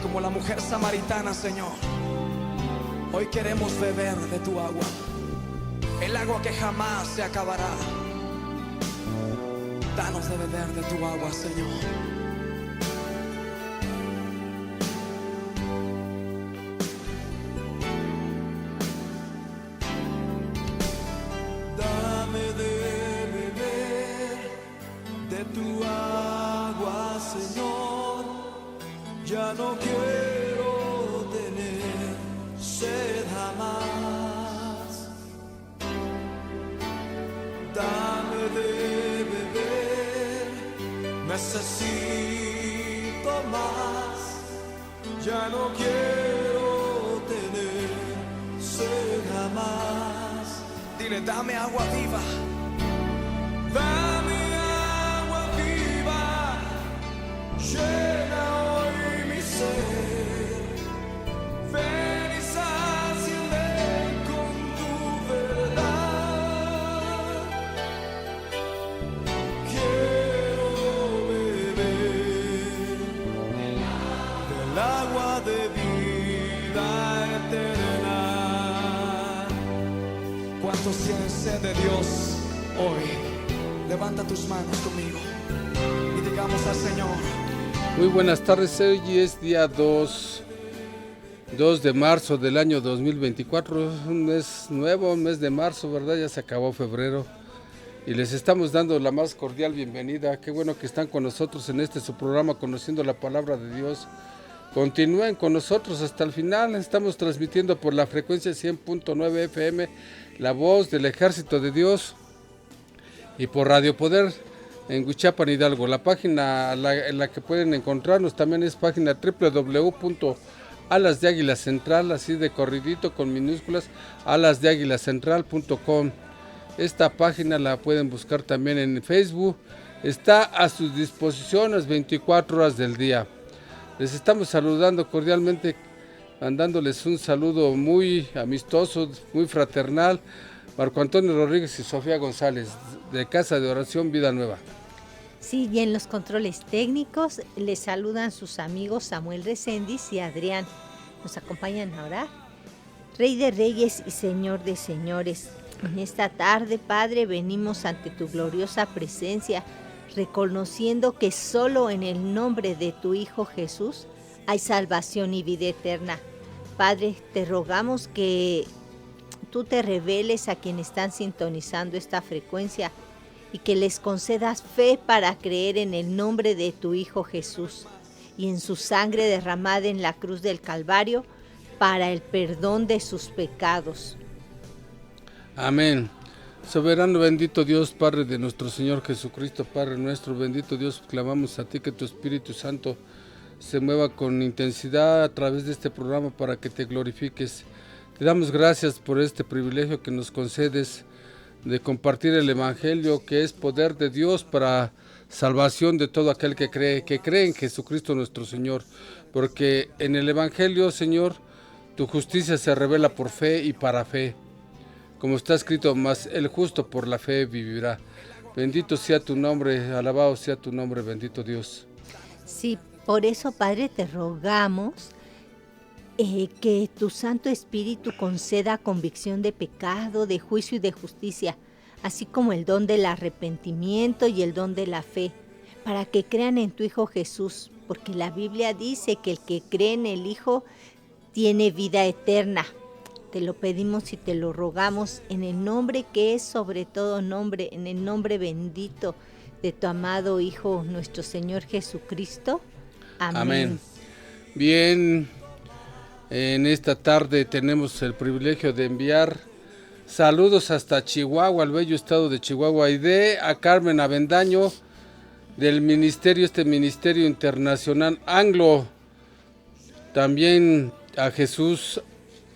como la mujer samaritana, Señor. Hoy queremos beber de tu agua, el agua que jamás se acabará. Danos de beber de tu agua, Señor. Dame de beber de tu agua, Señor. Ya no quiero tener sed jamás. Dame de beber, necesito más. Ya no quiero tener sed jamás. Dile, dame agua viva. Dame agua viva. Llena hoy mi ser. Ven y sáciame con tu verdad. Quiero beber del agua de vida eterna. ¿Cuántos tienen sed de Dios hoy? Levanta tus manos conmigo y digamos al Señor. Muy buenas tardes, hoy es día 2 de marzo del año 2024, un mes nuevo, un mes de marzo, ¿verdad? Ya se acabó febrero y les estamos dando la más cordial bienvenida. Qué bueno que están con nosotros en su programa Conociendo la Palabra de Dios. Continúen con nosotros hasta el final. Estamos transmitiendo por la frecuencia 100.9 FM, la voz del Ejército de Dios, y por Radio Poder en Huichapan, Hidalgo. La página en la que pueden encontrarnos también es página www.alas de águila central, así de corridito con minúsculas, alasdeaguilacentral.com. Esta página la pueden buscar también en Facebook. Está a su disposición las 24 horas del día. Les estamos saludando cordialmente, mandándoles un saludo muy amistoso, muy fraternal. Marco Antonio Rodríguez y Sofía González, de Casa de Oración Vida Nueva. Sí, y en los controles técnicos les saludan sus amigos Samuel Recendis y Adrián. Nos acompañan a orar. Rey de Reyes y Señor de Señores, en esta tarde, Padre, venimos ante tu gloriosa presencia, reconociendo que solo en el nombre de tu Hijo Jesús hay salvación y vida eterna. Padre, te rogamos que tú te reveles a quienes están sintonizando esta frecuencia y que les concedas fe para creer en el nombre de tu Hijo Jesús y en su sangre derramada en la cruz del Calvario para el perdón de sus pecados. Amén. Soberano bendito Dios, Padre de nuestro Señor Jesucristo, Padre nuestro, bendito Dios, clamamos a ti que tu Espíritu Santo se mueva con intensidad a través de este programa para que te glorifiques. Te damos gracias por este privilegio que nos concedes de compartir el Evangelio, que es poder de Dios para salvación de todo aquel que cree en Jesucristo nuestro Señor, porque en el Evangelio, Señor, tu justicia se revela por fe y para fe, como está escrito, mas el justo por la fe vivirá. Bendito sea tu nombre, alabado sea tu nombre, bendito Dios. Sí, por eso, Padre, te rogamos que tu Santo Espíritu conceda convicción de pecado, de juicio y de justicia, así como el don del arrepentimiento y el don de la fe, para que crean en tu Hijo Jesús, porque la Biblia dice que el que cree en el Hijo tiene vida eterna. Te lo pedimos y te lo rogamos en el nombre que es sobre todo nombre, en el nombre bendito de tu amado Hijo, nuestro Señor Jesucristo. Amén. Amén. Bien. En esta tarde tenemos el privilegio de enviar saludos hasta Chihuahua, al bello estado de Chihuahua, y a Carmen Avendaño del ministerio internacional Anglo. También a Jesús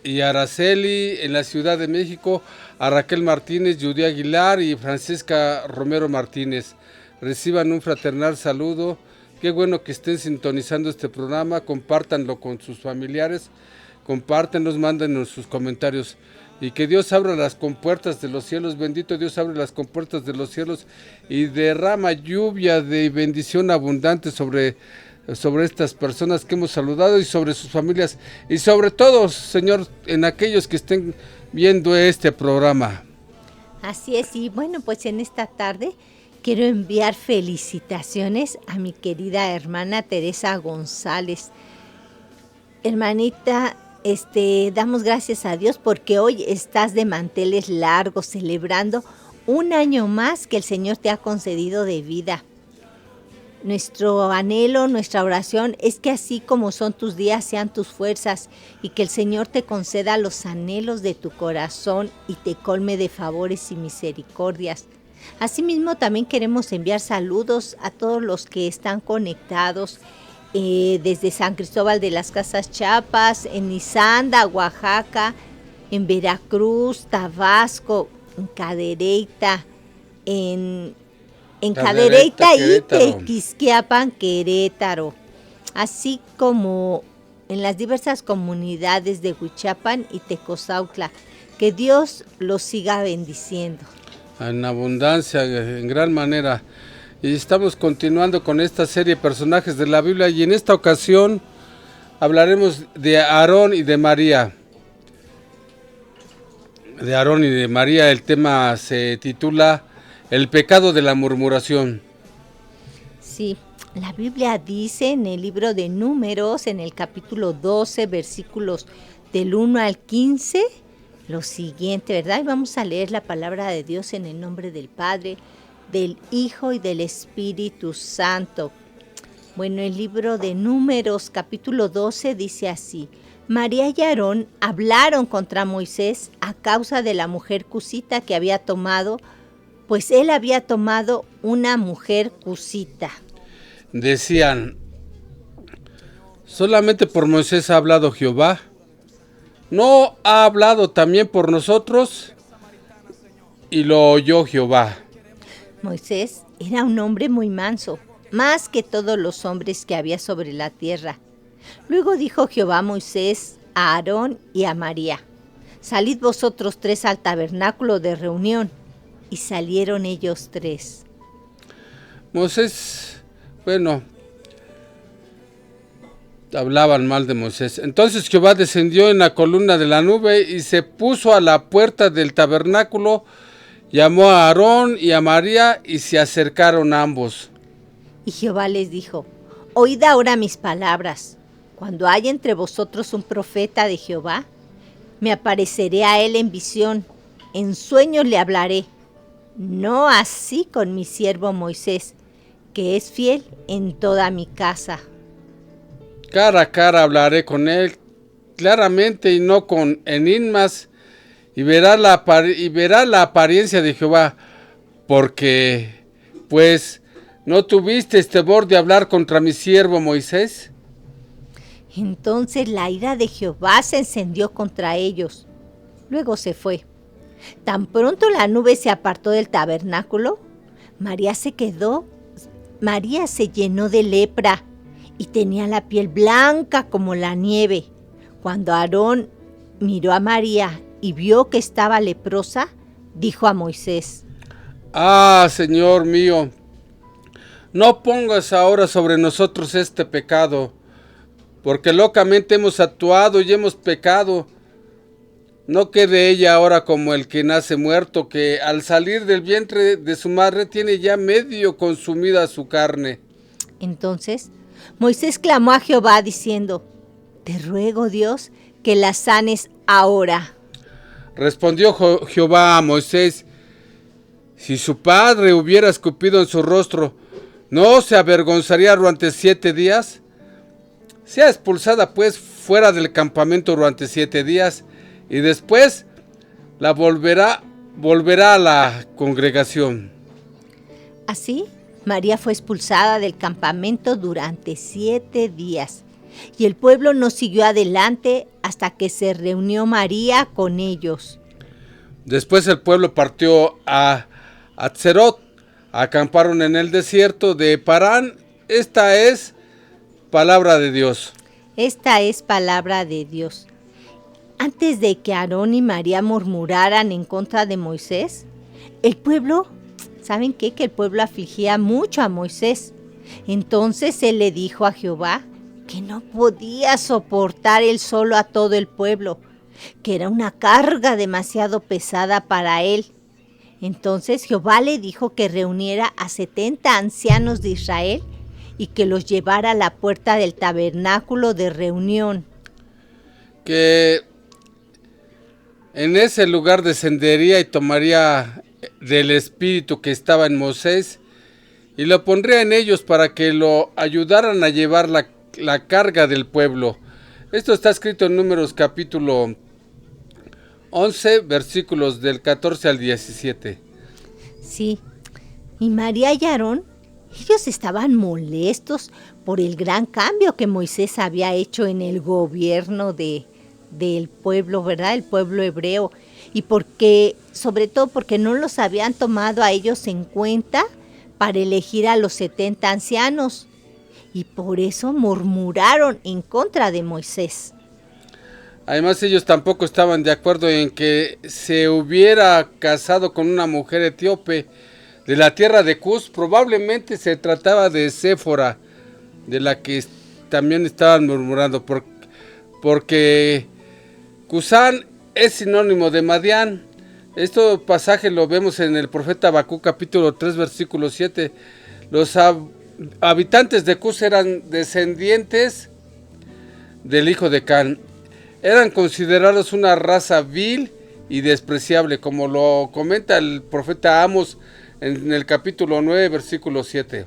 y Araceli en la Ciudad de México, a Raquel Martínez, Judy Aguilar y Francesca Romero Martínez. Reciban un fraternal saludo. Qué bueno que estén sintonizando este programa, compártanlo con sus familiares, compártenos, mándenos sus comentarios. Y que Dios abra las compuertas de los cielos, bendito Dios abre las compuertas de los cielos y derrama lluvia de bendición abundante sobre sobre estas personas que hemos saludado y sobre sus familias y sobre todo, Señor, en aquellos que estén viendo este programa. Así es, y bueno, pues en esta tarde quiero enviar felicitaciones a mi querida hermana Teresa González. Hermanita, damos gracias a Dios porque hoy estás de manteles largos celebrando un año más que el Señor te ha concedido de vida. Nuestro anhelo, nuestra oración es que así como son tus días sean tus fuerzas y que el Señor te conceda los anhelos de tu corazón y te colme de favores y misericordias. Asimismo, también queremos enviar saludos a todos los que están conectados desde San Cristóbal de las Casas Chiapas, en Izanda, Oaxaca, en Veracruz, Tabasco, en Cadereyta, en Cadereyta y Tequisquiapan, Querétaro, así como en las diversas comunidades de Huichapan y Tecozautla. Que Dios los siga bendiciendo. En abundancia, en gran manera. Y estamos continuando con esta serie de personajes de la Biblia y en esta ocasión hablaremos de Aarón y de María. De Aarón y de María, el tema se titula El pecado de la murmuración. Sí, la Biblia dice en el libro de Números, en el capítulo 12, versículos del 1 al 15, lo siguiente, ¿verdad? Y vamos a leer la palabra de Dios en el nombre del Padre, del Hijo y del Espíritu Santo. Bueno, el libro de Números, capítulo 12, dice así: María y Aarón hablaron contra Moisés a causa de la mujer cusita que había tomado, pues él había tomado una mujer cusita. Decían: ¿solamente por Moisés ha hablado Jehová? ¿No ha hablado también por nosotros? Y lo oyó Jehová. Moisés era un hombre muy manso, más que todos los hombres que había sobre la tierra. Luego dijo Jehová a Moisés, a Aarón y a María: salid vosotros tres al tabernáculo de reunión. Y salieron ellos tres. Moisés, hablaban mal de Moisés. Entonces Jehová descendió en la columna de la nube y se puso a la puerta del tabernáculo, llamó a Aarón y a María y se acercaron ambos. Y Jehová les dijo: oíd ahora mis palabras. Cuando haya entre vosotros un profeta de Jehová, me apareceré a él en visión, en sueños le hablaré. No así con mi siervo Moisés, que es fiel en toda mi casa. Cara a cara hablaré con él claramente y no con enigmas, y verá la apariencia de Jehová, porque pues no tuviste temor de hablar contra mi siervo Moisés. Entonces la ira de Jehová se encendió contra ellos. Luego se fue. Tan pronto la nube se apartó del tabernáculo, María se llenó de lepra y tenía la piel blanca como la nieve. Cuando Aarón miró a María y vio que estaba leprosa, dijo a Moisés: Ah, Señor mío, no pongas ahora sobre nosotros este pecado, porque locamente hemos actuado y hemos pecado. No quede ella ahora como el que nace muerto, que al salir del vientre de su madre tiene ya medio consumida su carne. Entonces Moisés clamó a Jehová diciendo: te ruego, Dios, que la sanes ahora. Respondió Jehová a Moisés: si su padre hubiera escupido en su rostro, ¿no se avergonzaría durante 7 días? Sea expulsada pues fuera del campamento durante 7 días, y después la volverá a la congregación. Así, María fue expulsada del campamento durante 7 días, y el pueblo no siguió adelante hasta que se reunió María con ellos. Después el pueblo partió a Atzerot, acamparon en el desierto de Parán. Esta es palabra de Dios. Esta es palabra de Dios. Antes de que Aarón y María murmuraran en contra de Moisés, el pueblo, ¿saben qué? Que el pueblo afligía mucho a Moisés. Entonces él le dijo a Jehová que no podía soportar él solo a todo el pueblo, que era una carga demasiado pesada para él. Entonces Jehová le dijo que reuniera a 70 ancianos de Israel y que los llevara a la puerta del tabernáculo de reunión. Que en ese lugar descendería y tomaría del espíritu que estaba en Moisés y lo pondría en ellos para que lo ayudaran a llevar la carga del pueblo. Esto está escrito en Números capítulo 11, versículos del 14 al 17. Sí, y María y Aarón, ellos estaban molestos por el gran cambio que Moisés había hecho en el gobierno del pueblo, ¿verdad? El pueblo hebreo. Y sobre todo porque no los habían tomado a ellos en cuenta para elegir a los 70 ancianos. Y por eso murmuraron en contra de Moisés. Además, ellos tampoco estaban de acuerdo en que se hubiera casado con una mujer etíope de la tierra de Cus. Probablemente se trataba de Séfora, de la que también estaban murmurando, porque Cusán es sinónimo de Madián. Este pasaje lo vemos en el profeta Habacuc capítulo 3 versículo 7. Los habitantes de Cus eran descendientes del hijo de Can. Eran considerados una raza vil y despreciable, como lo comenta el profeta Amos en el capítulo 9, versículo 7.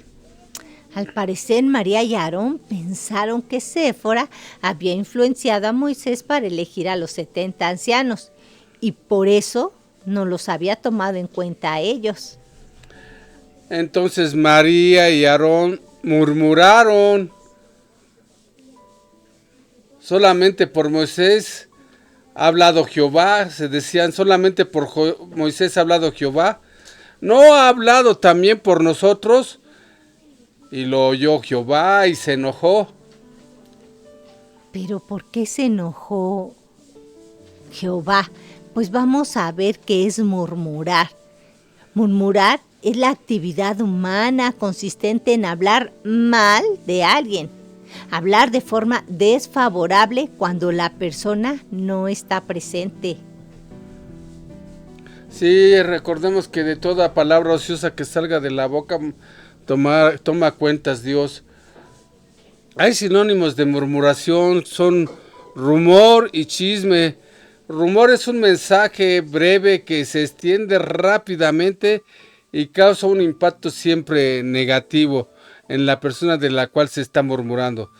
Al parecer, María y Aarón pensaron que Séfora había influenciado a Moisés para elegir a los 70 ancianos, y por eso no los había tomado en cuenta a ellos. Entonces María y Aarón murmuraron. Solamente por Moisés ha hablado Jehová, se decían, solamente por Moisés ha hablado Jehová. ¿No ha hablado también por nosotros? Y lo oyó Jehová y se enojó. ¿Pero por qué se enojó Jehová? Pues vamos a ver qué es murmurar. Murmurar es la actividad humana consistente en hablar mal de alguien. Hablar de forma desfavorable cuando la persona no está presente. Sí, recordemos que de toda palabra ociosa que salga de la boca toma cuentas Dios. Hay sinónimos de murmuración, son rumor y chisme. Rumor es un mensaje breve que se extiende rápidamente y causa un impacto siempre negativo en la persona de la cual se está murmurando.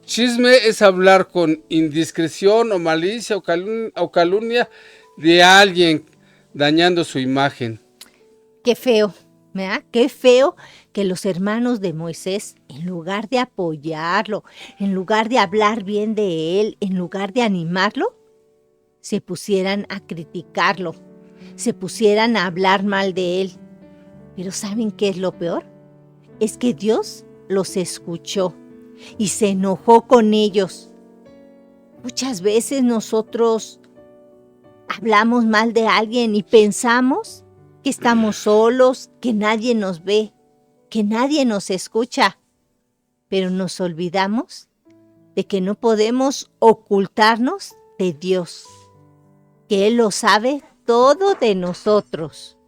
Chisme es hablar con indiscreción o malicia o calumnia de alguien, dañando su imagen. Qué feo, ¿verdad? Qué feo que los hermanos de Moisés, en lugar de apoyarlo, en lugar de hablar bien de él, en lugar de animarlo, se pusieran a criticarlo, se pusieran a hablar mal de él. Pero ¿saben qué es lo peor? Es que Dios los escuchó y se enojó con ellos. Muchas veces nosotros hablamos mal de alguien y pensamos que estamos solos, que nadie nos ve, que nadie nos escucha. Pero nos olvidamos de que no podemos ocultarnos de Dios, que Él lo sabe todo de nosotros.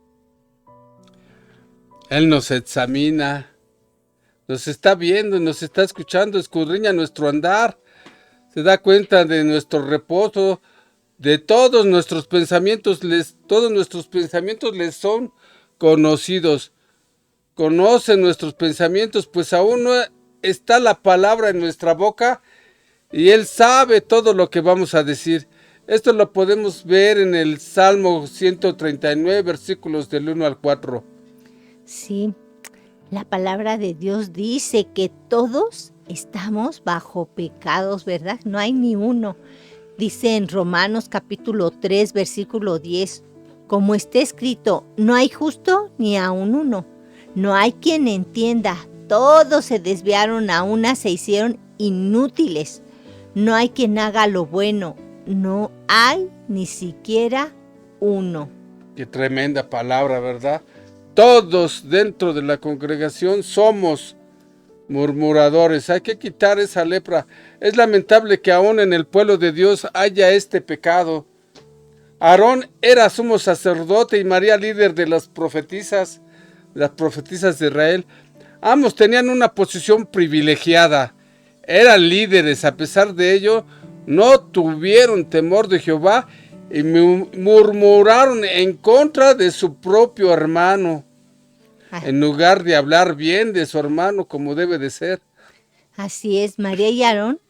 Él nos examina, nos está viendo, nos está escuchando, escudriña nuestro andar, se da cuenta de nuestro reposo, de todos nuestros pensamientos, todos nuestros pensamientos les son conocidos. Conoce nuestros pensamientos, pues aún no está la palabra en nuestra boca y Él sabe todo lo que vamos a decir. Esto lo podemos ver en el Salmo 139, versículos del 1 al 4. Sí, la palabra de Dios dice que todos estamos bajo pecados, ¿verdad? No hay ni uno. Dice en Romanos capítulo 3, versículo 10, como está escrito, no hay justo ni aun uno, no hay quien entienda, todos se desviaron, a una se hicieron inútiles, no hay quien haga lo bueno, no hay ni siquiera uno. Qué tremenda palabra, ¿verdad? Todos dentro de la congregación somos murmuradores. Hay que quitar esa lepra. Es lamentable que aún en el pueblo de Dios haya este pecado. Aarón era sumo sacerdote y María líder de las profetisas de Israel. Ambos tenían una posición privilegiada. Eran líderes, a pesar de ello, no tuvieron temor de Jehová y murmuraron en contra de su propio hermano, en lugar de hablar bien de su hermano como debe de ser. Así es, María y Aarón,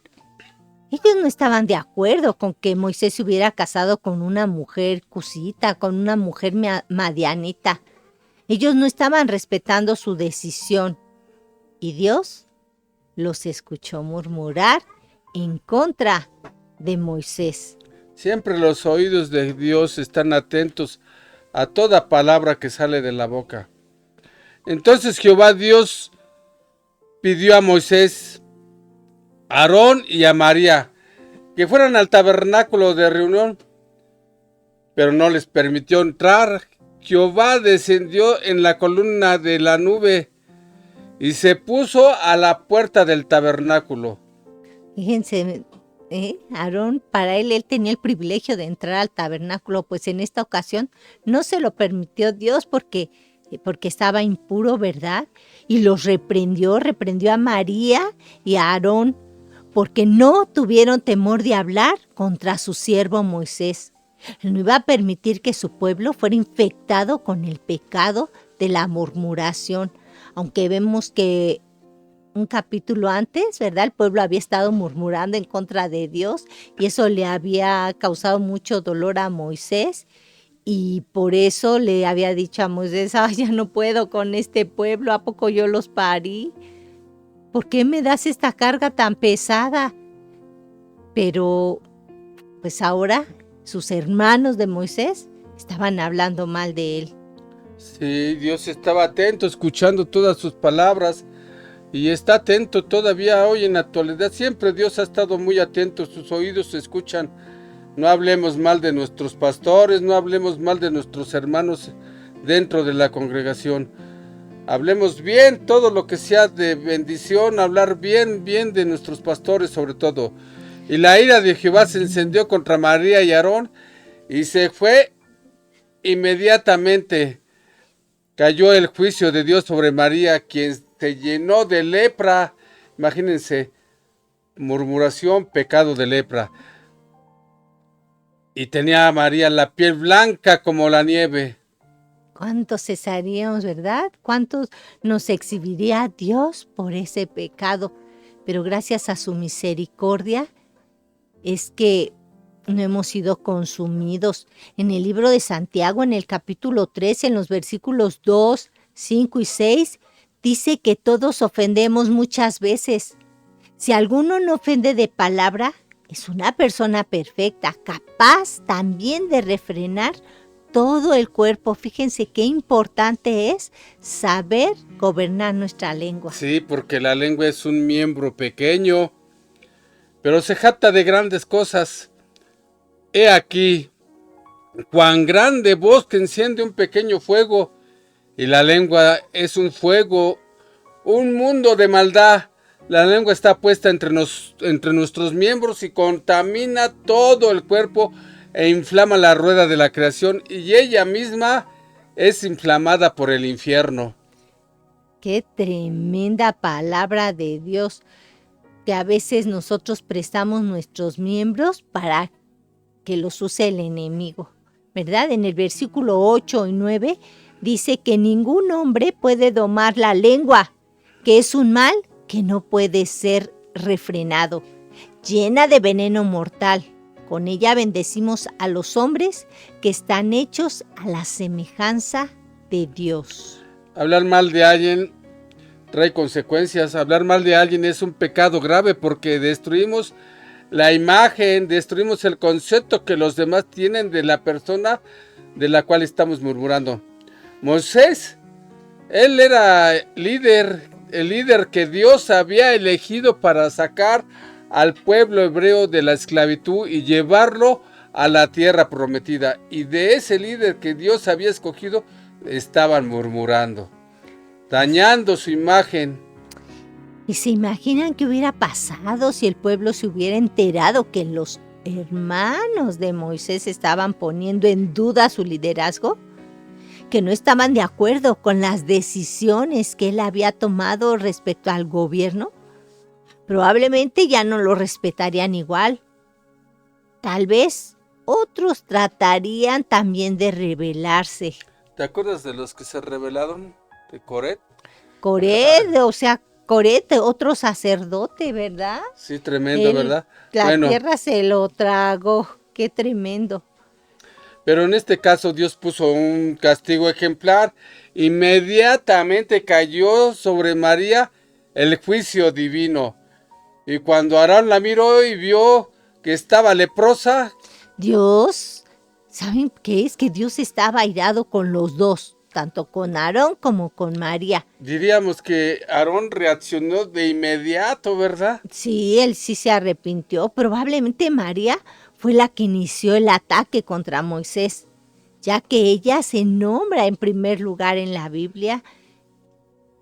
ellos no estaban de acuerdo con que Moisés se hubiera casado con una mujer cusita, con una mujer madianita. Ellos no estaban respetando su decisión. Y Dios los escuchó murmurar en contra de Moisés. Siempre los oídos de Dios están atentos a toda palabra que sale de la boca. Entonces Jehová Dios pidió a Moisés, a Aarón y a María que fueran al tabernáculo de reunión, pero no les permitió entrar. Jehová descendió en la columna de la nube y se puso a la puerta del tabernáculo. Fíjense, Aarón, para él tenía el privilegio de entrar al tabernáculo, pues en esta ocasión no se lo permitió Dios porque estaba impuro, ¿verdad? Y los reprendió a María y a Aarón, porque no tuvieron temor de hablar contra su siervo Moisés. Él no iba a permitir que su pueblo fuera infectado con el pecado de la murmuración, aunque vemos que un capítulo antes, ¿verdad? El pueblo había estado murmurando en contra de Dios y eso le había causado mucho dolor a Moisés y por eso le había dicho a Moisés, ya no puedo con este pueblo, ¿a poco yo los parí? ¿Por qué me das esta carga tan pesada? Pero pues ahora sus hermanos de Moisés estaban hablando mal de él. Sí, Dios estaba atento, escuchando todas sus palabras y está atento todavía hoy en la actualidad. Siempre Dios ha estado muy atento, sus oídos se escuchan. No hablemos mal de nuestros pastores, no hablemos mal de nuestros hermanos dentro de la congregación. Hablemos bien, todo lo que sea de bendición, hablar bien de nuestros pastores sobre todo. Y la ira de Jehová se encendió contra María y Aarón y se fue inmediatamente. Cayó el juicio de Dios sobre María, quien se llenó de lepra. Imagínense, murmuración, pecado de lepra. Y tenía a María la piel blanca como la nieve. ¿Cuántos cesaríamos, verdad? ¿Cuántos nos exhibiría Dios por ese pecado? Pero gracias a su misericordia es que no hemos sido consumidos. En el libro de Santiago, en el capítulo 3, en los versículos 2, 5 y 6, dice que todos ofendemos muchas veces. Si alguno no ofende de palabra, es una persona perfecta, capaz también de refrenar todo el cuerpo. Fíjense qué importante es saber gobernar nuestra lengua. Sí, porque la lengua es un miembro pequeño, pero se jacta de grandes cosas. He aquí, cuán grande bosque enciende un pequeño fuego, y la lengua es un fuego, un mundo de maldad. La lengua está puesta entre nuestros miembros y contamina todo el cuerpo e inflama la rueda de la creación, y ella misma es inflamada por el infierno. Qué tremenda palabra de Dios, que a veces nosotros prestamos nuestros miembros para que los use el enemigo, ¿verdad? En el versículo 8 y 9 dice que ningún hombre puede domar la lengua, que es un mal que no puede ser refrenado, llena de veneno mortal. Con ella bendecimos a los hombres que están hechos a la semejanza de Dios. Hablar mal de alguien trae consecuencias. Hablar mal de alguien es un pecado grave porque destruimos la imagen, destruimos el concepto que los demás tienen de la persona de la cual estamos murmurando. Moisés, él era el líder que Dios había elegido para sacar al pueblo hebreo de la esclavitud y llevarlo a la tierra prometida. Y de ese líder que Dios había escogido, estaban murmurando, dañando su imagen. ¿Y se imaginan qué hubiera pasado si el pueblo se hubiera enterado que los hermanos de Moisés estaban poniendo en duda su liderazgo? Que no estaban de acuerdo con las decisiones que él había tomado respecto al gobierno. Probablemente ya no lo respetarían igual. Tal vez otros tratarían también de rebelarse. ¿Te acuerdas de los que se rebelaron? De Coret. Coret, otro sacerdote, ¿verdad? Sí, tremendo, ¿verdad? La tierra se lo tragó. Qué tremendo. Pero en este caso Dios puso un castigo ejemplar. Inmediatamente cayó sobre María el juicio divino. Y cuando Aarón la miró y vio que estaba leprosa, Dios, ¿saben qué es? Que Dios estaba airado con los dos, tanto con Aarón como con María. diríamos que Aarón reaccionó de inmediato, ¿verdad? Sí, él sí se arrepintió. Probablemente María fue la que inició el ataque contra Moisés, ya que ella se nombra en primer lugar en la Biblia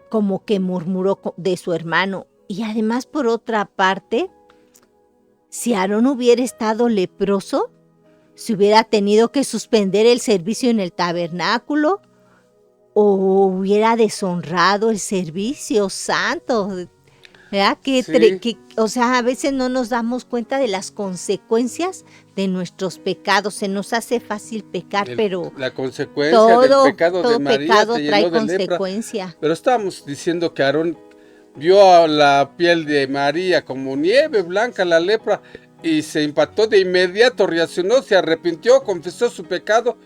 como que murmuró de su hermano. Y además, por otra parte, si Aarón hubiera estado leproso, se hubiera tenido que suspender el servicio en el tabernáculo o hubiera deshonrado el servicio santo. ¿Verdad? Sí. A veces no nos damos cuenta de las consecuencias de nuestros pecados. Se nos hace fácil pecar, pero la consecuencia del pecado de María pecado se llenó trae de consecuencia. lepra. Pero estábamos diciendo que Aarón vio a la piel de María como nieve blanca, la lepra, y se impactó de inmediato, reaccionó, se arrepintió, confesó su pecado,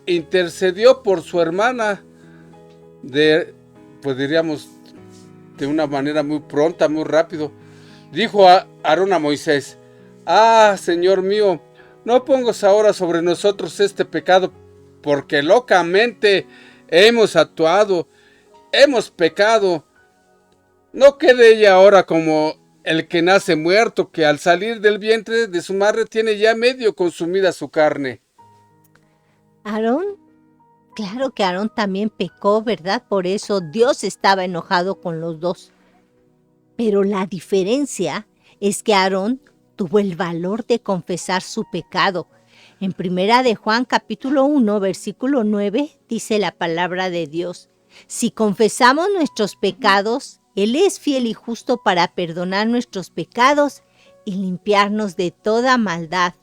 intercedió por su hermana, pues diríamos, de una manera muy pronta, muy rápido. Dijo a Aarón a Moisés: ah, Señor mío, no pongas ahora sobre nosotros este pecado, porque locamente hemos actuado, hemos pecado. No quede ella ahora como el que nace muerto, que al salir del vientre de su madre tiene ya medio consumida su carne. Aarón, claro que Aarón también pecó, ¿verdad? Por eso Dios estaba enojado con los dos. Pero la diferencia es que Aarón tuvo el valor de confesar su pecado. En Primera de Juan capítulo 1, versículo 9, dice la palabra de Dios: si confesamos nuestros pecados, Él es fiel y justo para perdonar nuestros pecados y limpiarnos de toda maldad.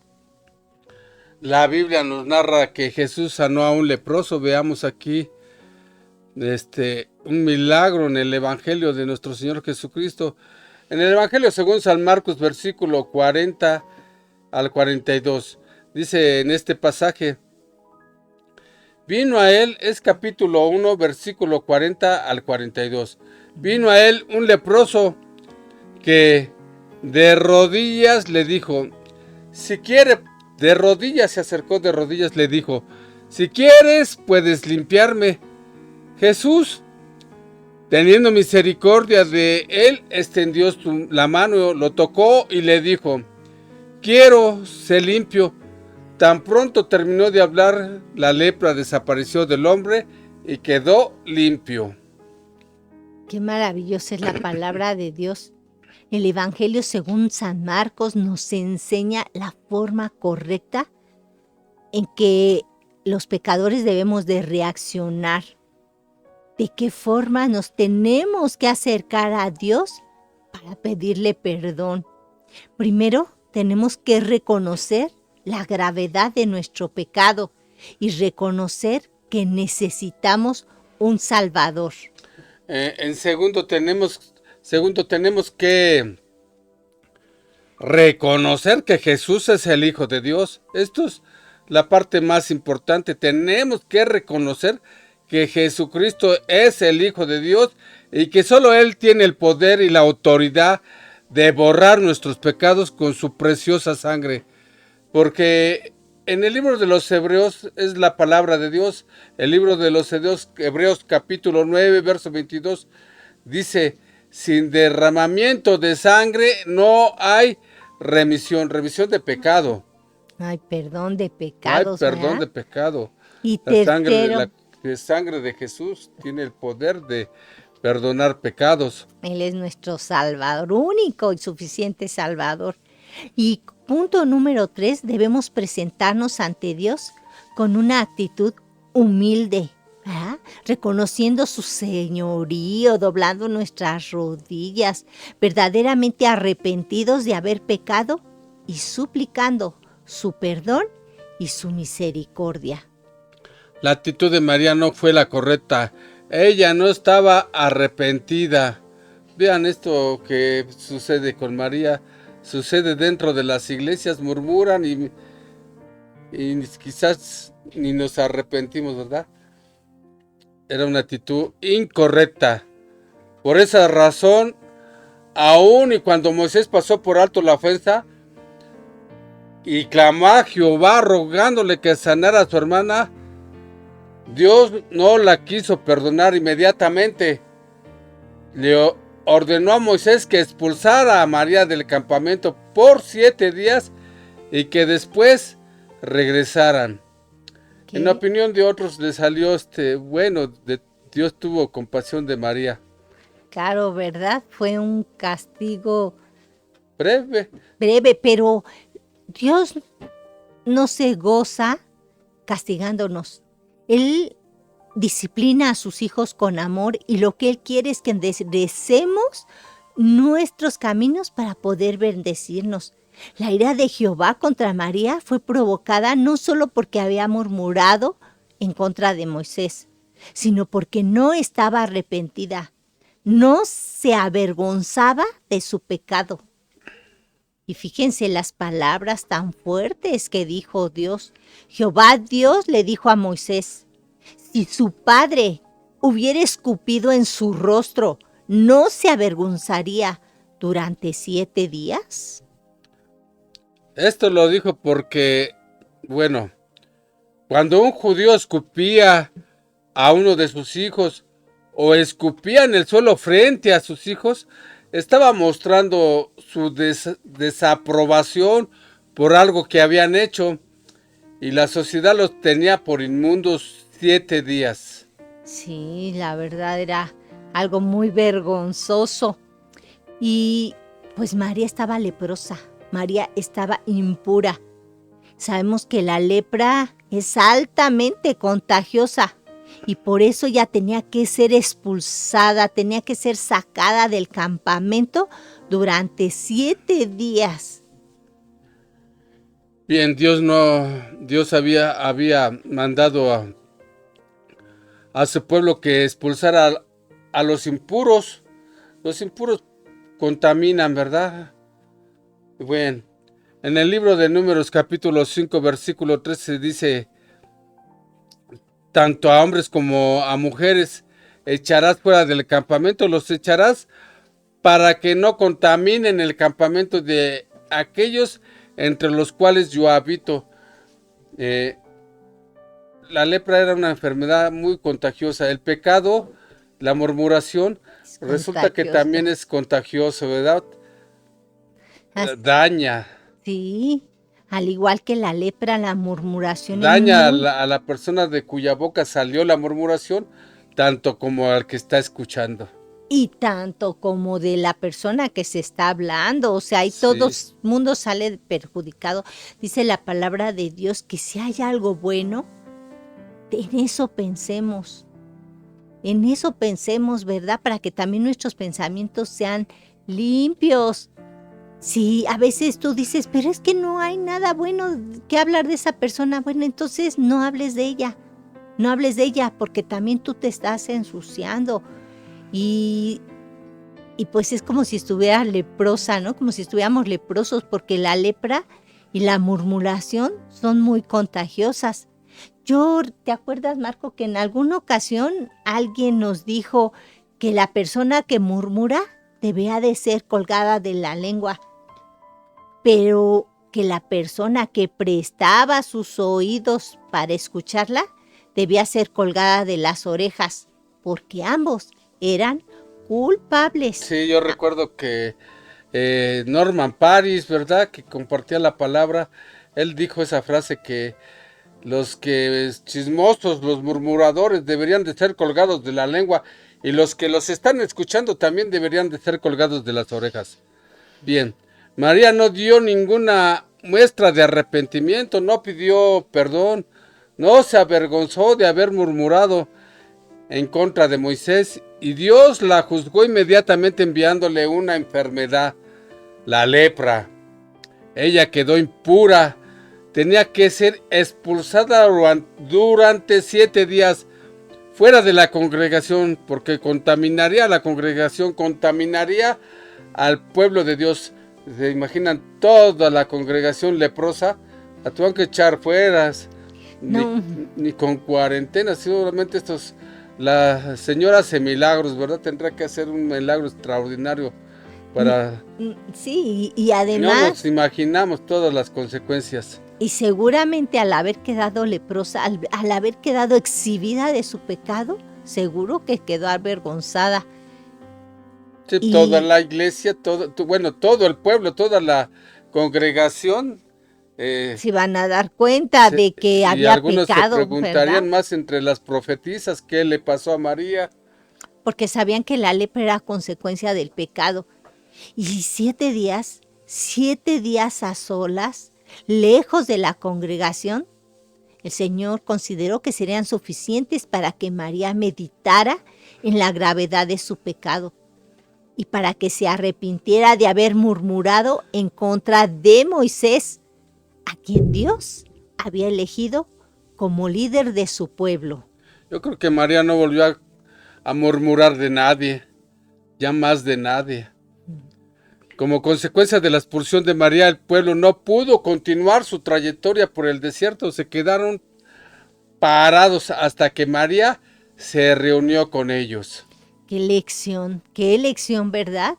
La Biblia nos narra que Jesús sanó a un leproso. Veamos aquí un milagro en el Evangelio de nuestro Señor Jesucristo. En el Evangelio según San Marcos, versículo 40 al 42. Dice en este pasaje: vino a él, es capítulo 1, versículo 40 al 42. Vino a él un leproso que de rodillas le dijo, si quiere, de rodillas se acercó, de rodillas le dijo, si quieres, puedes limpiarme. Jesús, teniendo misericordia de él, extendió la mano, lo tocó y le dijo, quiero, sé limpio. Tan pronto terminó de hablar, la lepra desapareció del hombre y quedó limpio. Qué maravillosa es la palabra de Dios. El Evangelio según San Marcos nos enseña la forma correcta en que los pecadores debemos de reaccionar. De qué forma nos tenemos que acercar a Dios para pedirle perdón. Primero, tenemos que reconocer la gravedad de nuestro pecado y reconocer que necesitamos un Salvador. En segundo tenemos que reconocer que Jesús es el Hijo de Dios. Esto es la parte más importante. Tenemos que reconocer que Jesucristo es el Hijo de Dios y que solo Él tiene el poder y la autoridad de borrar nuestros pecados con su preciosa sangre. Porque en el libro de los Hebreos es la palabra de Dios. El libro de los Hebreos capítulo 9, verso 22 dice, sin derramamiento de sangre no hay remisión de pecado. Hay perdón de pecados. Hay perdón de pecado. Y la sangre de Jesús tiene el poder de perdonar pecados. Él es nuestro Salvador, único y suficiente Salvador. Y punto número 3, debemos presentarnos ante Dios con una actitud humilde, ¿verdad? Reconociendo su señorío, doblando nuestras rodillas, verdaderamente arrepentidos de haber pecado y suplicando su perdón y su misericordia. La actitud de María no fue la correcta. Ella no estaba arrepentida. Vean esto que sucede con María. Sucede dentro de las iglesias, murmuran y quizás ni nos arrepentimos, ¿verdad? Era una actitud incorrecta. Por esa razón, aún y cuando Moisés pasó por alto la ofensa y clamó a Jehová rogándole que sanara a su hermana, Dios no la quiso perdonar inmediatamente. Le ordenó a Moisés que expulsara a María del campamento por 7 días y que después regresaran. ¿Qué? En la opinión de otros le salió Dios tuvo compasión de María. Claro, ¿verdad? Fue un castigo Breve. breve, pero Dios no se goza castigándonos. Él disciplina a sus hijos con amor y lo que Él quiere es que enderecemos nuestros caminos para poder bendecirnos. La ira de Jehová contra María fue provocada no solo porque había murmurado en contra de Moisés, sino porque no estaba arrepentida, no se avergonzaba de su pecado. Y fíjense las palabras tan fuertes que dijo Dios. Jehová Dios le dijo a Moisés, si su padre hubiera escupido en su rostro, ¿no se avergonzaría durante 7 días? Esto lo dijo porque, cuando un judío escupía a uno de sus hijos o escupía en el suelo frente a sus hijos, estaba mostrando su desaprobación por algo que habían hecho y la sociedad los tenía por inmundos 7 días. Sí, la verdad era algo muy vergonzoso. Y pues María estaba leprosa, María estaba impura. Sabemos que la lepra es altamente contagiosa y por eso ya tenía que ser expulsada, tenía que ser sacada del campamento durante 7 días. Bien, Dios había mandado a su pueblo que expulsara a los impuros. Los impuros contaminan, ¿verdad? Bueno, en el libro de Números capítulo 5 versículo 13 dice, tanto a hombres como a mujeres echarás fuera del campamento, los echarás para que no contaminen el campamento de aquellos entre los cuales yo habito. La lepra era una enfermedad muy contagiosa. El pecado, la murmuración, resulta que también es contagioso, ¿verdad? Daña. Sí, al igual que la lepra, la murmuración. Daña a la persona de cuya boca salió la murmuración, tanto como al que está escuchando. Y tanto como de la persona que se está hablando, o sea, ahí todo el mundo sale perjudicado. Dice la palabra de Dios que si hay algo bueno, en eso pensemos, ¿verdad? Para que también nuestros pensamientos sean limpios. Sí, a veces tú dices, pero es que no hay nada bueno que hablar de esa persona. Bueno, entonces no hables de ella, porque también tú te estás ensuciando. Y pues es como si estuvieras leprosa, ¿no? Como si estuviéramos leprosos, porque la lepra y la murmuración son muy contagiosas. ¿Te acuerdas, Marco, que en alguna ocasión alguien nos dijo que la persona que murmura debía de ser colgada de la lengua, pero que la persona que prestaba sus oídos para escucharla debía ser colgada de las orejas, porque ambos eran culpables? Sí, yo recuerdo que Norman Paris, ¿verdad? Que compartía la palabra, él dijo esa frase que los que chismosos, los murmuradores deberían de ser colgados de la lengua Y los que los están escuchando también deberían de ser colgados de las orejas. Bien, María no dio ninguna muestra de arrepentimiento, no pidió perdón, no se avergonzó de haber murmurado en contra de Moisés, y Dios la juzgó inmediatamente enviándole una enfermedad, la lepra. Ella quedó impura, tenía que ser expulsada durante 7 días fuera de la congregación, porque contaminaría a la congregación, contaminaría al pueblo de Dios. ¿Se imaginan toda la congregación leprosa? La tuvieron que echar fuera, No. ni con cuarentena, seguramente la señora hace milagros, ¿verdad? Tendrá que hacer un milagro extraordinario para... Sí, y No además, nos imaginamos todas las consecuencias. y seguramente al haber quedado leprosa, al haber quedado exhibida de su pecado, seguro que quedó avergonzada. Sí, Y- toda la iglesia, todo el pueblo, toda la congregación. Se van a dar cuenta de que Y había algunos se pecado, preguntarían ¿verdad? más entre las profetisas qué le pasó a María. Porque sabían que la lepra era consecuencia del pecado. Y 7 días a solas, lejos de la congregación, el Señor consideró que serían suficientes para que María meditara en la gravedad de su pecado y para que se arrepintiera de haber murmurado en contra de Moisés, a quien Dios había elegido como líder de su pueblo. Yo creo que María no volvió a murmurar de nadie, ya más de nadie. Como consecuencia de la expulsión de María, el pueblo no pudo continuar su trayectoria por el desierto, se quedaron parados hasta que María se reunió con ellos. Qué elección, ¿verdad?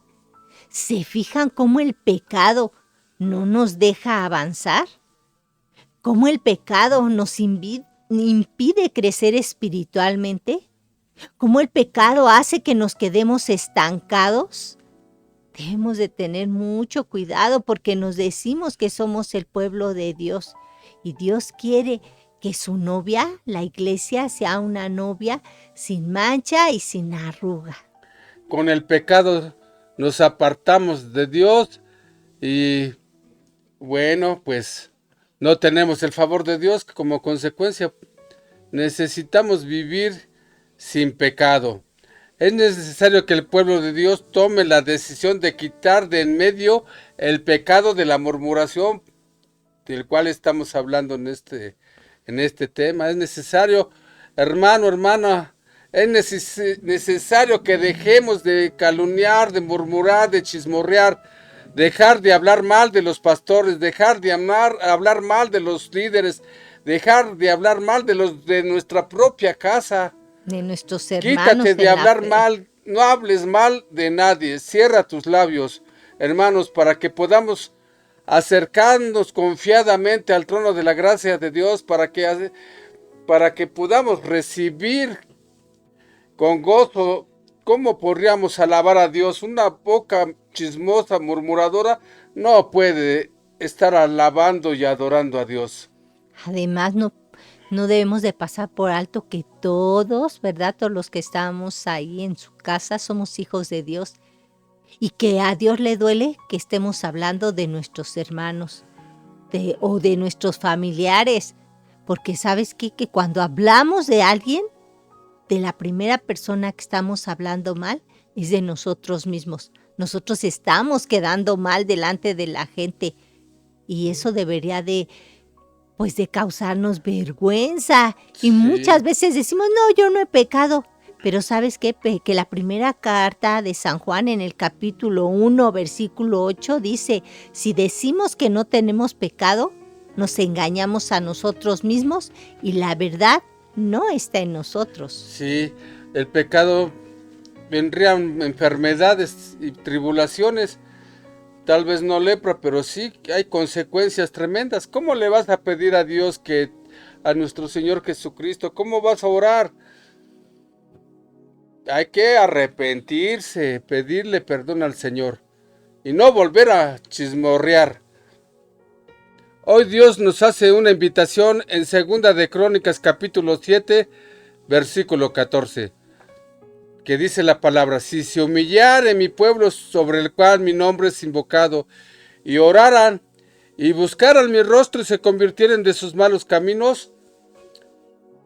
¿Se fijan cómo el pecado no nos deja avanzar? ¿Cómo el pecado nos impide crecer espiritualmente? ¿Cómo el pecado hace que nos quedemos estancados? Debemos de tener mucho cuidado porque nos decimos que somos el pueblo de Dios y Dios quiere que su novia, la iglesia, sea una novia sin mancha y sin arruga. Con el pecado nos apartamos de Dios y bueno, pues no tenemos el favor de Dios. Como consecuencia necesitamos vivir sin pecado. Es necesario que el pueblo de Dios tome la decisión de quitar de en medio el pecado de la murmuración, del cual estamos hablando en este tema. Es necesario, hermano, hermana, es necesario que dejemos de calumniar, de murmurar, de chismorrear, dejar de hablar mal de los pastores, dejar de hablar mal de los líderes, dejar de hablar mal de nuestra propia casa. De nuestros hermanos. Quítate de hablar mal, no hables mal de nadie, cierra tus labios, hermanos, para que podamos acercarnos confiadamente al trono de la gracia de Dios, para que podamos recibir con gozo. ¿Cómo podríamos alabar a Dios? Una boca chismosa, murmuradora, no puede estar alabando y adorando a Dios. Además, no debemos de pasar por alto que todos, ¿verdad? Todos los que estamos ahí en su casa somos hijos de Dios y que a Dios le duele que estemos hablando de nuestros hermanos o de nuestros familiares. Porque ¿sabes qué? Que cuando hablamos de alguien, de la primera persona que estamos hablando mal es de nosotros mismos. Nosotros estamos quedando mal delante de la gente y eso debería de causarnos vergüenza. Y muchas veces decimos, no, yo no he pecado. Pero ¿sabes qué? Que la primera carta de San Juan en el capítulo 1, versículo 8 dice, si decimos que no tenemos pecado, nos engañamos a nosotros mismos y la verdad no está en nosotros. Sí, el pecado vendrían enfermedades y tribulaciones. Tal vez no lepra, pero sí hay consecuencias tremendas. ¿Cómo le vas a pedir a Dios a nuestro Señor Jesucristo? ¿Cómo vas a orar? Hay que arrepentirse, pedirle perdón al Señor y no volver a chismorrear. Hoy Dios nos hace una invitación en 2 de Crónicas capítulo 7, versículo 14. que dice la palabra: si se humillare mi pueblo sobre el cual mi nombre es invocado, y oraran y buscaran mi rostro y se convirtieren de sus malos caminos,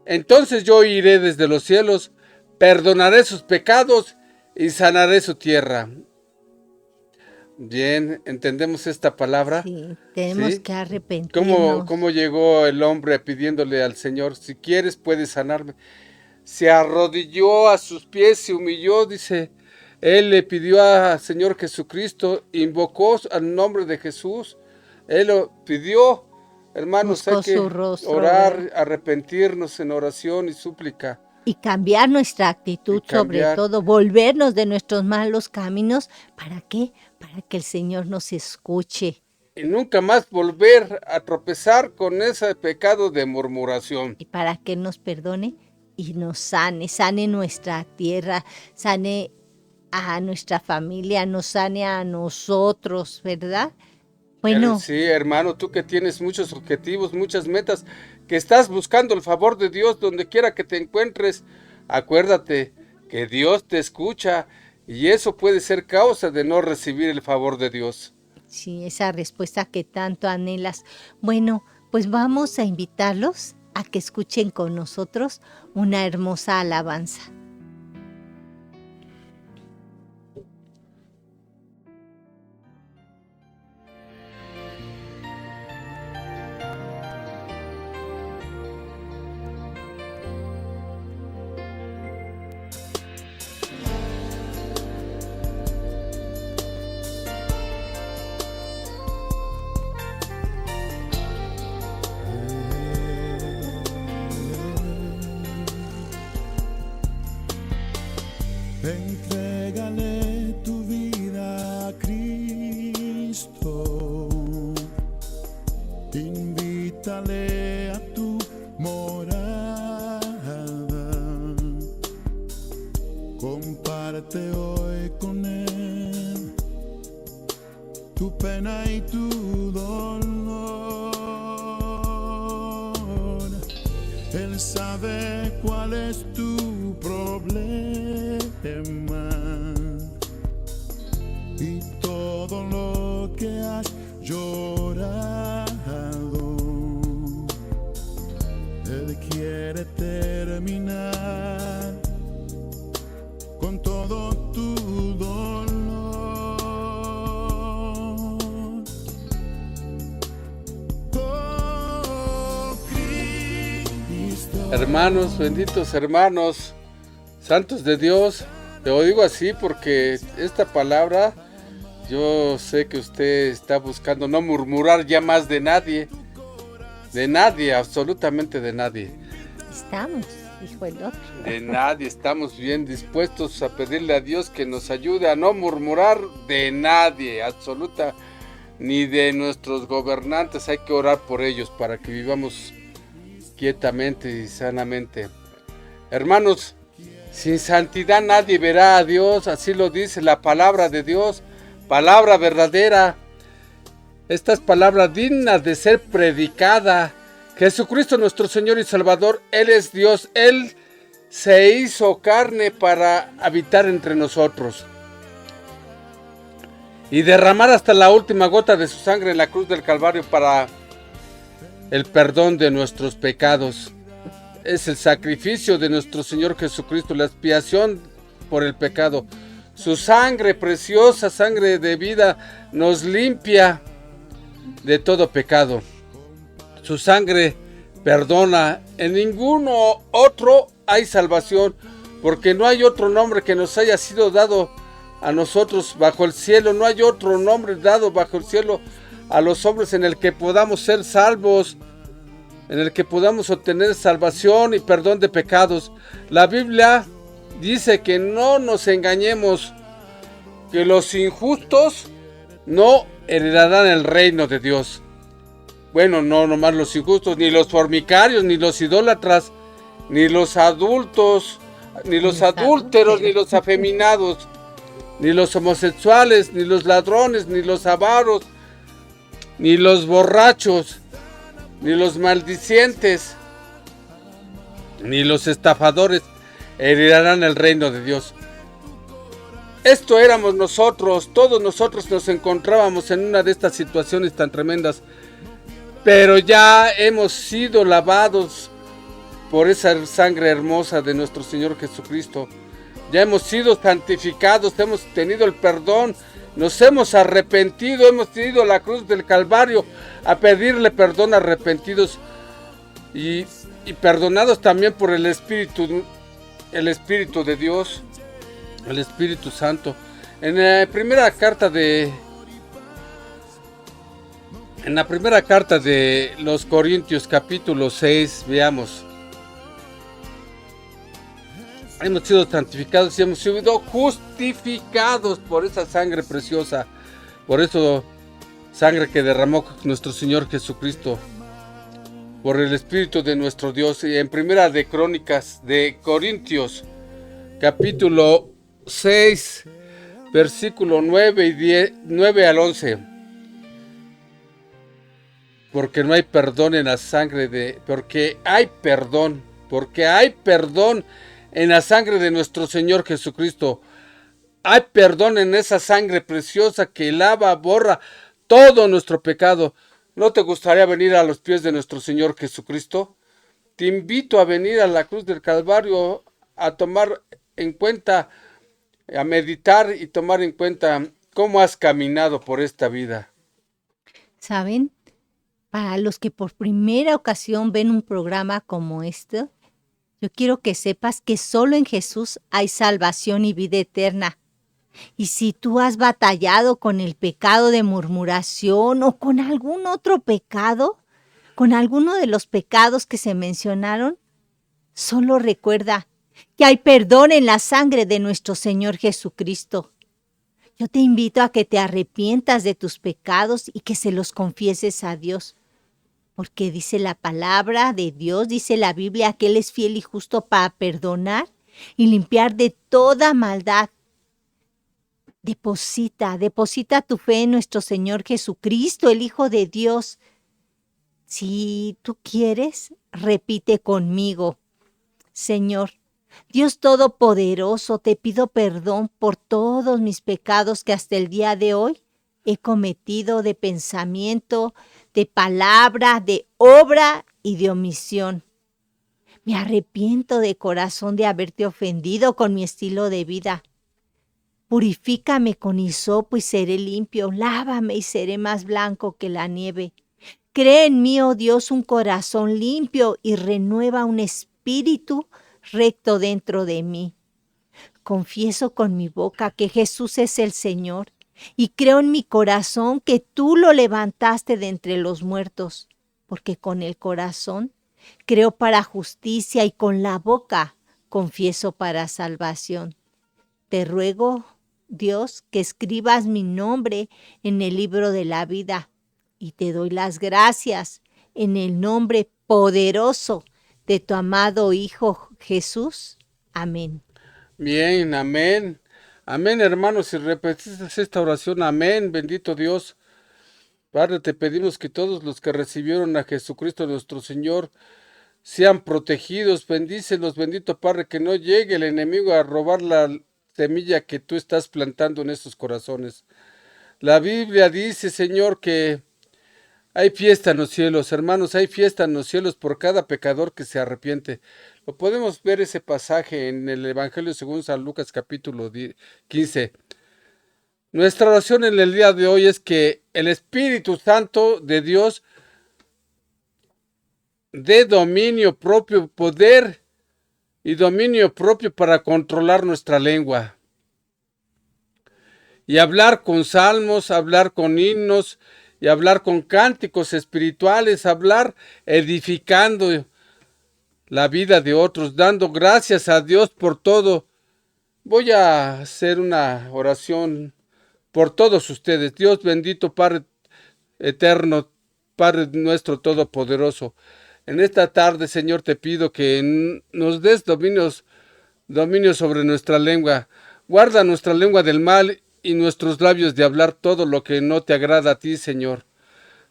entonces yo iré desde los cielos, perdonaré sus pecados y sanaré su tierra. Bien, ¿entendemos esta palabra? Sí, tenemos ¿Sí? que arrepentirnos. ¿Cómo llegó el hombre pidiéndole al Señor: si quieres puedes sanarme? Se arrodilló a sus pies, se humilló, dice. Él le pidió al Señor Jesucristo, invocó al nombre de Jesús. Él lo pidió. Hermanos, Buscó hay que su rostro, orar, arrepentirnos en oración y súplica. y cambiar nuestra actitud, Y cambiar. sobre todo, volvernos de nuestros malos caminos. ¿Para qué? Para que el Señor nos escuche Y nunca más volver a tropezar con ese pecado de murmuración. y para que nos perdone y nos sane nuestra tierra, sane a nuestra familia, nos sane a nosotros, ¿verdad? Bueno, Sí, hermano, tú que tienes muchos objetivos, muchas metas, que estás buscando el favor de Dios donde quiera que te encuentres, acuérdate que Dios te escucha, y eso puede ser causa de no recibir el favor de Dios. sí, esa respuesta que tanto anhelas. Bueno, pues vamos a invitarlos a que escuchen con nosotros una hermosa alabanza. Entrégale tu vida a Cristo, invítale a tu morada, comparte hoy con Él tu pena y tu dolor. Él sabe cuál es tu problema y todo lo que has llorado. Él quiere terminar con todo tu dolor. Oh, Cristo. Hermanos, benditos hermanos, santos de Dios, te lo digo así porque esta palabra, yo sé que usted está buscando no murmurar ya más de nadie, absolutamente de nadie. Estamos, dijo el otro. De nadie, estamos bien dispuestos a pedirle a Dios que nos ayude a no murmurar de nadie, absoluta, ni de nuestros gobernantes. Hay que orar por ellos para que vivamos quietamente y sanamente. Hermanos, sin santidad nadie verá a Dios, así lo dice la palabra de Dios, palabra verdadera. Esta es palabra digna de ser predicada. Jesucristo nuestro Señor y Salvador, Él es Dios, Él se hizo carne para habitar entre nosotros y derramar hasta la última gota de su sangre en la cruz del Calvario para el perdón de nuestros pecados. Es el sacrificio de nuestro Señor Jesucristo, la expiación por el pecado. Su sangre preciosa, sangre de vida, nos limpia de todo pecado. Su sangre perdona. En ninguno otro hay salvación, porque no hay otro nombre que nos haya sido dado a nosotros bajo el cielo. No hay otro nombre dado bajo el cielo a los hombres en el que podamos ser salvos, en el que podamos obtener salvación y perdón de pecados. La Biblia dice que no nos engañemos, que los injustos no heredarán el reino de Dios. Bueno, no nomás los injustos, ni los fornicarios, ni los idólatras, ni los adultos, ni los adúlteros, ni los afeminados, ni los homosexuales, ni los ladrones, ni los avaros, ni los borrachos, ni los maldicientes, ni los estafadores heredarán el reino de Dios. esto éramos nosotros, todos nosotros nos encontrábamos en una de estas situaciones tan tremendas, pero ya hemos sido lavados por esa sangre hermosa de nuestro Señor Jesucristo. Ya hemos sido santificados, hemos tenido el perdón, nos hemos arrepentido, hemos ido a la cruz del Calvario a pedirle perdón, arrepentidos y perdonados también por el Espíritu de Dios, el Espíritu Santo. En la primera carta de los Corintios, capítulo 6, veamos. Hemos sido santificados y hemos sido justificados por esa sangre preciosa, por eso sangre que derramó nuestro Señor Jesucristo, por el Espíritu de nuestro Dios. Y en primera de Crónicas de Corintios, capítulo 6, versículo 9 y 10, 9 al 11. Porque no hay perdón en la sangre porque hay perdón en la sangre de nuestro Señor Jesucristo. Hay perdón en esa sangre preciosa que lava, borra todo nuestro pecado. ¿No te gustaría venir a los pies de nuestro Señor Jesucristo? Te invito a venir a la cruz del Calvario, a tomar en cuenta, a meditar y tomar en cuenta cómo has caminado por esta vida. ¿Saben? Para los que por primera ocasión ven un programa como este, yo quiero que sepas que solo en Jesús hay salvación y vida eterna. Y si tú has batallado con el pecado de murmuración o con algún otro pecado, con alguno de los pecados que se mencionaron, solo recuerda que hay perdón en la sangre de nuestro Señor Jesucristo. Yo te invito a que te arrepientas de tus pecados y que se los confieses a Dios. Porque dice la palabra de Dios, dice la Biblia, que Él es fiel y justo para perdonar y limpiar de toda maldad. Deposita tu fe en nuestro Señor Jesucristo, el Hijo de Dios. Si tú quieres, repite conmigo. Señor, Dios Todopoderoso, te pido perdón por todos mis pecados que hasta el día de hoy he cometido de pensamiento, de palabra, de obra y de omisión. Me arrepiento de corazón de haberte ofendido con mi estilo de vida. Purifícame con hisopo y seré limpio, lávame y seré más blanco que la nieve. Crea en mí, oh Dios, un corazón limpio y renueva un espíritu recto dentro de mí. Confieso con mi boca que Jesús es el Señor y creo en mi corazón que tú lo levantaste de entre los muertos, porque con el corazón creo para justicia y con la boca confieso para salvación. Te ruego, Dios, que escribas mi nombre en el libro de la vida y te doy las gracias en el nombre poderoso de tu amado Hijo Jesús. Amén. Bien, amén. Amén, hermanos, si repetimos esta oración, amén, bendito Dios. Padre, te pedimos que todos los que recibieron a Jesucristo nuestro Señor sean protegidos. Bendícelos, bendito Padre, que no llegue el enemigo a robar la semilla que tú estás plantando en estos corazones. La Biblia dice, Señor, que hay fiesta en los cielos, hermanos, hay fiesta en los cielos por cada pecador que se arrepiente. Lo podemos ver ese pasaje en el Evangelio según San Lucas capítulo 15. Nuestra oración en el día de hoy es que el Espíritu Santo de Dios dé dominio propio, poder y dominio propio para controlar nuestra lengua. Y hablar con salmos, hablar con himnos y hablar con cánticos espirituales, hablar edificando la vida de otros, dando gracias a Dios por todo. Voy a hacer una oración por todos ustedes. Dios bendito, Padre eterno, Padre nuestro todopoderoso. En esta tarde, Señor, te pido que nos des dominio sobre nuestra lengua. Guarda nuestra lengua del mal y nuestros labios de hablar todo lo que no te agrada a ti, Señor.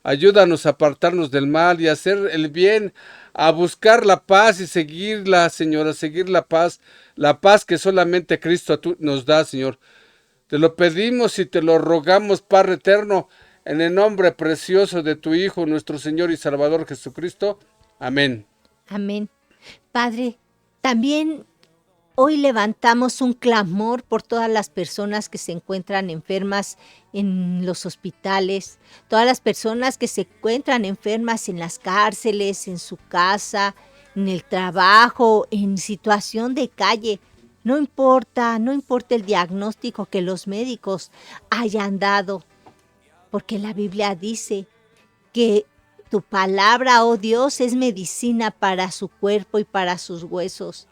Ayúdanos a apartarnos del mal y a hacer el bien, a buscar la paz y seguirla, Señor, a seguir la paz que solamente Cristo nos da, Señor. Te lo pedimos y te lo rogamos, Padre eterno, en el nombre precioso de tu Hijo, nuestro Señor y Salvador Jesucristo. Amén. Amén. Padre, también hoy levantamos un clamor por todas las personas que se encuentran enfermas en los hospitales, todas las personas que se encuentran enfermas en las cárceles, en su casa, en el trabajo, en situación de calle. No importa el diagnóstico que los médicos hayan dado, porque la Biblia dice que tu palabra, oh Dios, es medicina para su cuerpo y para sus huesos.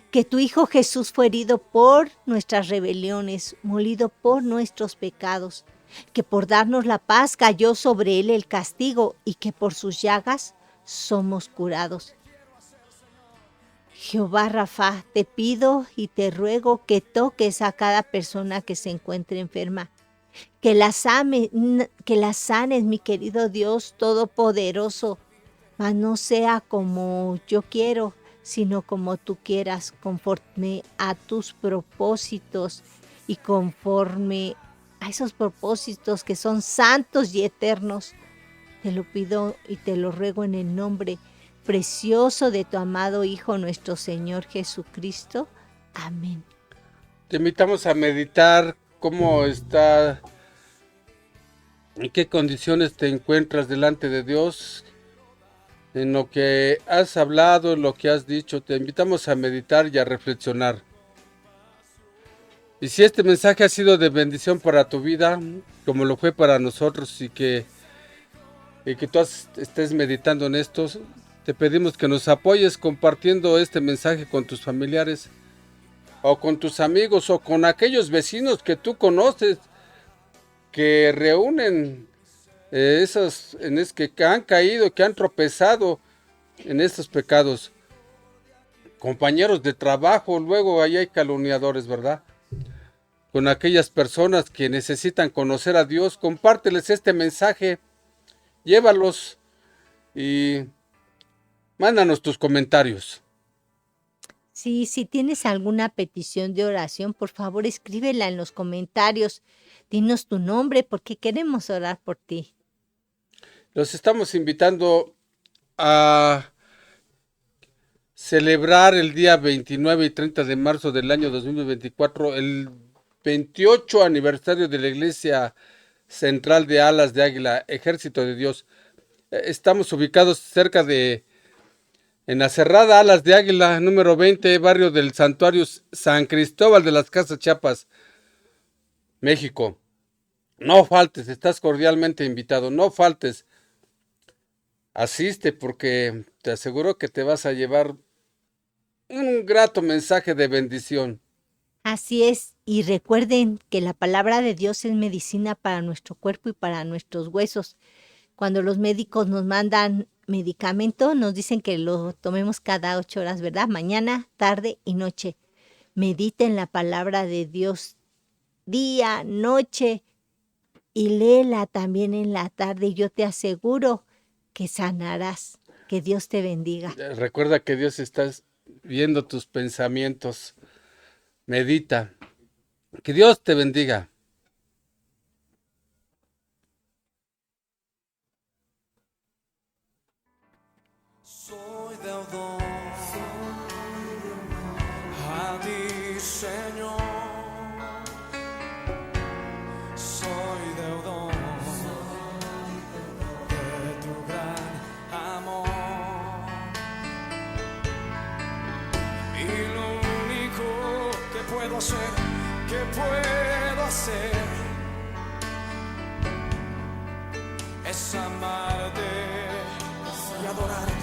Que tu Hijo Jesús fue herido por nuestras rebeliones, molido por nuestros pecados, que por darnos la paz cayó sobre él el castigo y que por sus llagas somos curados. Jehová Rafa, te pido y te ruego que toques a cada persona que se encuentre enferma, que la sanes, mi querido Dios Todopoderoso, mas no sea como yo quiero, sino como tú quieras, conforme a tus propósitos y conforme a esos propósitos que son santos y eternos. Te lo pido y te lo ruego en el nombre precioso de tu amado Hijo, nuestro Señor Jesucristo. Amén. Te invitamos a meditar cómo está, en qué condiciones te encuentras delante de Dios, en lo que has hablado, en lo que has dicho. Te invitamos a meditar y a reflexionar. Y si este mensaje ha sido de bendición para tu vida, como lo fue para nosotros, y que tú estés meditando en esto, te pedimos que nos apoyes compartiendo este mensaje con tus familiares, o con tus amigos, o con aquellos vecinos que tú conoces, que reúnen que han caído, que han tropezado en estos pecados. Compañeros de trabajo, luego ahí hay calumniadores, ¿verdad? Con aquellas personas que necesitan conocer a Dios, compárteles este mensaje, llévalos y mándanos tus comentarios. Sí, si tienes alguna petición de oración, por favor escríbela en los comentarios. Dinos tu nombre porque queremos orar por ti. Los estamos invitando a celebrar el día 29 y 30 de marzo del año 2024, el 28 aniversario de la Iglesia Central de Alas de Águila, Ejército de Dios. Estamos ubicados en la cerrada Alas de Águila, número 20, barrio del Santuario San Cristóbal de las Casas, Chiapas, México. No faltes, estás cordialmente invitado, no faltes. Asiste porque te aseguro que te vas a llevar un grato mensaje de bendición. Así es, y recuerden que la palabra de Dios es medicina para nuestro cuerpo y para nuestros huesos. Cuando los médicos nos mandan medicamento, nos dicen que lo tomemos cada 8 horas, ¿verdad? Mañana, tarde y noche. Mediten la palabra de Dios día, noche, y léela también en la tarde, y yo te aseguro que sanarás. Que Dios te bendiga. Recuerda que Dios está viendo tus pensamientos. Medita. Que Dios te bendiga. Soy deudor a ti, Señor. Soy deudor de tu gran amor. Y lo único que puedo hacer, es amarte y adorarte.